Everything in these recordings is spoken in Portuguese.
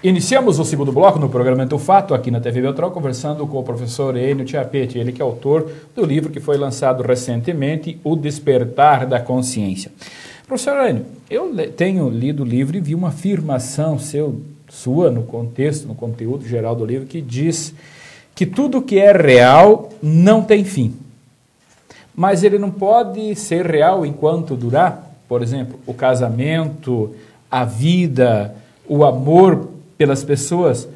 Iniciamos o segundo bloco no programa Mente o Fato, aqui na TV Beltrão, conversando com o professor Enio Chiappetti, ele que é autor do livro que foi lançado recentemente, O Despertar da Consciência. Professor Enio, eu tenho lido o livro e vi uma afirmação sua no contexto, no conteúdo geral do livro, que diz que tudo que é real não tem fim. Mas ele não pode ser real enquanto durar. Por exemplo, o casamento, a vida, o amor pelas pessoas,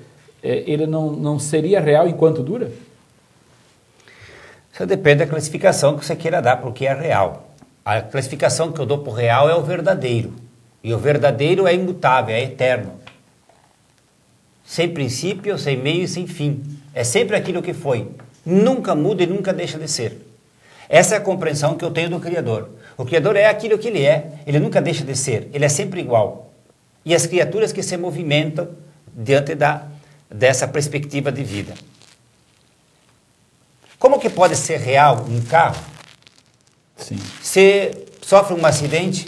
ele não seria real enquanto dura? Isso depende da classificação que você queira dar para o que é real. A classificação que eu dou para o real é o verdadeiro. E o verdadeiro é imutável, é eterno. Sem princípio, sem meio e sem fim. É sempre aquilo que foi. Nunca muda e nunca deixa de ser. Essa é a compreensão que eu tenho do Criador. O Criador é aquilo que ele é, ele nunca deixa de ser, ele é sempre igual. E as criaturas que se movimentam diante dessa perspectiva de vida. Como que pode ser real um carro? Sim. Se sofre um acidente,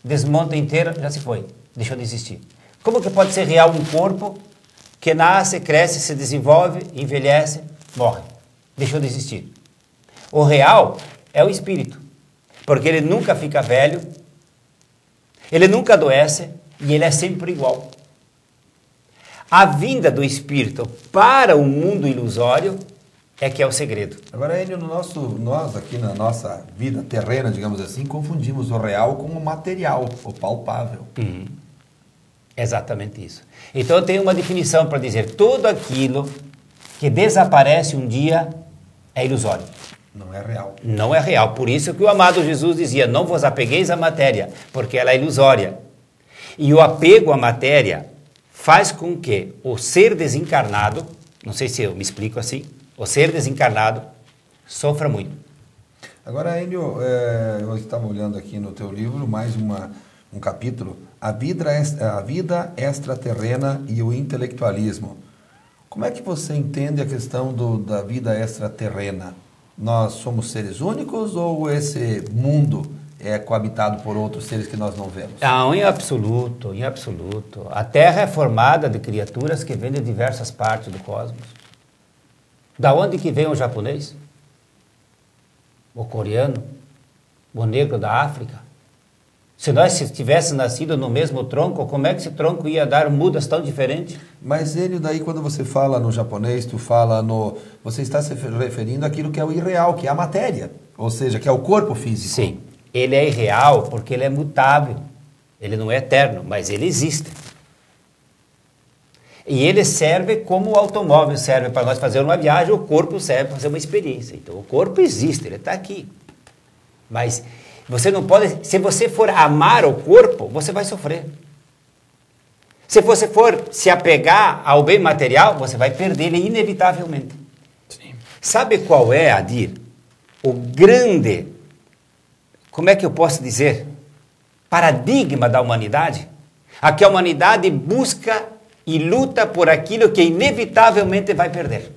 desmonta inteiro, já se foi, deixou de existir. Como que pode ser real um corpo que nasce, cresce, se desenvolve, envelhece, morre, deixou de existir? O real é o espírito, porque ele nunca fica velho, ele nunca adoece e ele é sempre igual. A vinda do espírito para o mundo ilusório é que é o segredo. Agora, Enio, nós aqui na nossa vida terrena, digamos assim, confundimos o real com o material, o palpável. Exatamente isso. Então eu tenho uma definição para dizer, tudo aquilo que desaparece um dia é ilusório. Não é real. Não é real. Por isso que o amado Jesus dizia, não vos apegueis à matéria, porque ela é ilusória. E o apego à matéria faz com que o ser desencarnado, não sei se eu me explico assim, o ser desencarnado sofra muito. Agora, Enio, eu estava olhando aqui no teu livro mais um capítulo, a vida extraterrena e o intelectualismo. Como é que você entende a questão da vida extraterrena? Nós somos seres únicos ou esse mundo é coabitado por outros seres que nós não vemos? Não, em absoluto, em absoluto. A Terra é formada de criaturas que vêm de diversas partes do cosmos. Da onde que vem o japonês? O coreano? O negro da África? Se nós tivéssemos nascido no mesmo tronco, como é que esse tronco ia dar mudas tão diferentes? Mas ele daí, quando você fala no japonês, você está se referindo àquilo que é o irreal, que é a matéria, ou seja, que é o corpo físico. Sim, ele é irreal porque ele é mutável, ele não é eterno, mas ele existe. E ele serve como o automóvel serve para nós fazer uma viagem, o corpo serve para fazer uma experiência. Então o corpo existe, ele está aqui. Mas você não pode, se você for amar o corpo, você vai sofrer. Se você for se apegar ao bem material, você vai perder ele inevitavelmente. Sim. Sabe qual é, Adir, o grande, como é que eu posso dizer, paradigma da humanidade? A que a humanidade busca e luta por aquilo que inevitavelmente vai perder.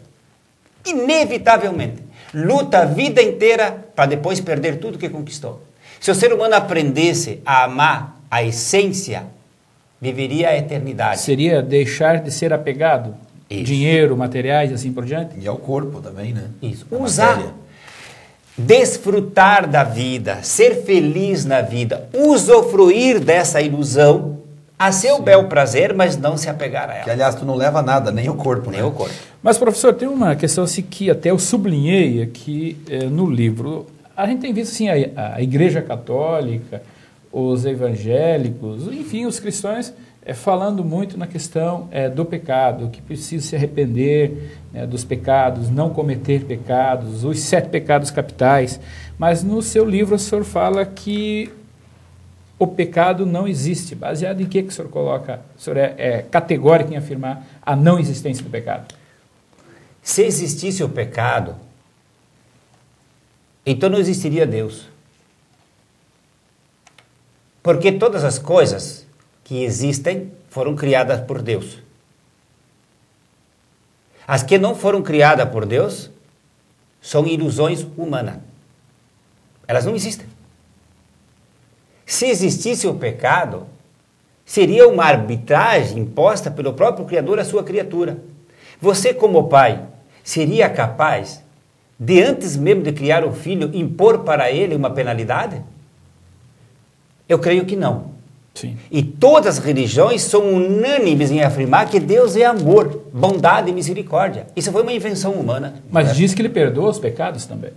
Inevitavelmente. Luta a vida inteira para depois perder tudo que conquistou. Se o ser humano aprendesse a amar a essência, viveria a eternidade. Seria deixar de ser apegado? Isso. Dinheiro, materiais, assim por diante? E ao corpo também, né? Isso. A Usar, matéria. desfrutar da vida, ser feliz na vida, usufruir dessa ilusão, a seu bel prazer, mas não se apegar a ela. Que, aliás, tu não leva nada, nem o corpo, Nem né? o corpo. Mas, professor, tem uma questão assim que até eu sublinhei aqui no livro. A gente tem visto assim, a Igreja Católica, os evangélicos, enfim, os cristãos falando muito na questão do pecado, que precisa se arrepender dos pecados, não cometer pecados, os 7 pecados capitais. Mas no seu livro o senhor fala que o pecado não existe. Baseado em que o senhor coloca? O senhor é categórico em afirmar a não existência do pecado? Se existisse o pecado, então não existiria Deus. Porque todas as coisas que existem foram criadas por Deus. As que não foram criadas por Deus são ilusões humanas. Elas não existem. Se existisse o pecado, Seria uma arbitragem imposta pelo próprio Criador à sua criatura. Você, como pai, seria capaz de, antes mesmo de criar o filho, impor para ele uma penalidade? Eu creio que não. Sim. E todas as religiões são unânimes em afirmar que Deus é amor, bondade e misericórdia. Isso foi uma invenção humana. Mas diz que ele perdoa os pecados também.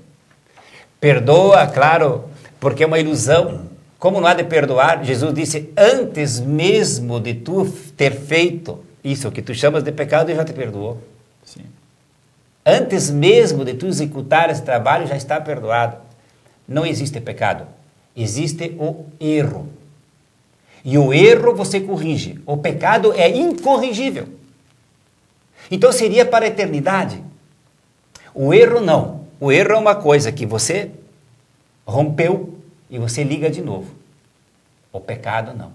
Perdoa, claro, porque é uma ilusão. Como não há de perdoar? Jesus disse, antes mesmo de tu ter feito isso que tu chamas de pecado, Ele já te perdoou. Sim. Antes mesmo de tu executar esse trabalho, já está perdoado. Não existe pecado. Existe o erro. E o erro você corrige. O pecado é incorrigível. Então seria para a eternidade. O erro não. O erro é uma coisa que você rompeu e você liga de novo. O pecado não.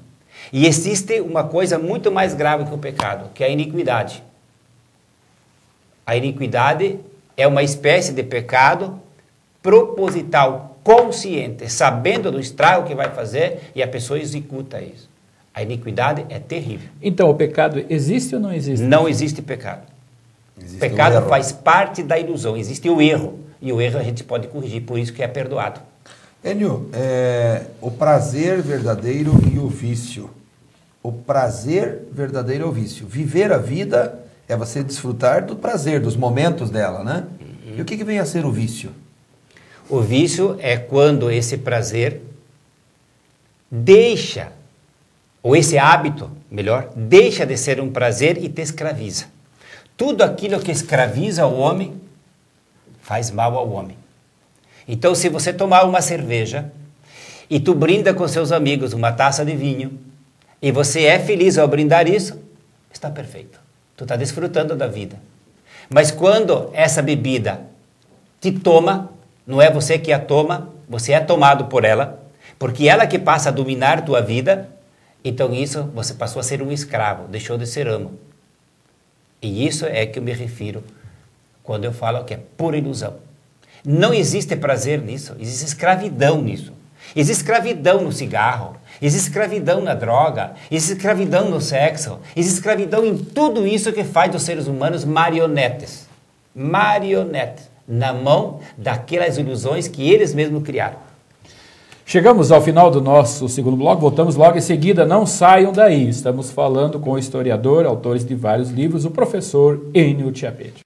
E existe uma coisa muito mais grave que o pecado, que é a iniquidade. A iniquidade é uma espécie de pecado proposital, consciente, sabendo do estrago que vai fazer, e a pessoa executa isso. A iniquidade é terrível. Então, o pecado existe ou não existe? Não existe pecado. Existe Pecado o erro. faz parte da ilusão. Existe o erro. E o erro a gente pode corrigir, por isso que é perdoado. Enio, o prazer verdadeiro e o vício. O prazer verdadeiro é o vício. Viver a vida é você desfrutar do prazer, dos momentos dela, né? E o que vem a ser o vício? O vício é quando esse prazer deixa, ou esse hábito, melhor, deixa de ser um prazer e te escraviza. Tudo aquilo que escraviza o homem faz mal ao homem. Então, se você tomar uma cerveja e tu brinda com seus amigos uma taça de vinho e você é feliz ao brindar isso, está perfeito. Tu está desfrutando da vida. Mas quando essa bebida te toma, não é você que a toma, você é tomado por ela, porque ela que passa a dominar tua vida, então isso você passou a ser um escravo, deixou de ser amo. E isso é que eu me refiro quando eu falo que é pura ilusão. Não existe prazer nisso, existe escravidão nisso. Existe escravidão no cigarro, existe escravidão na droga, existe escravidão no sexo, existe escravidão em tudo isso que faz dos seres humanos marionetes. Marionetes, na mão daquelas ilusões que eles mesmos criaram. Chegamos ao final do nosso segundo bloco, voltamos logo em seguida, não saiam daí. Estamos falando com o historiador, autores de vários livros, o professor Enio Chiapetti.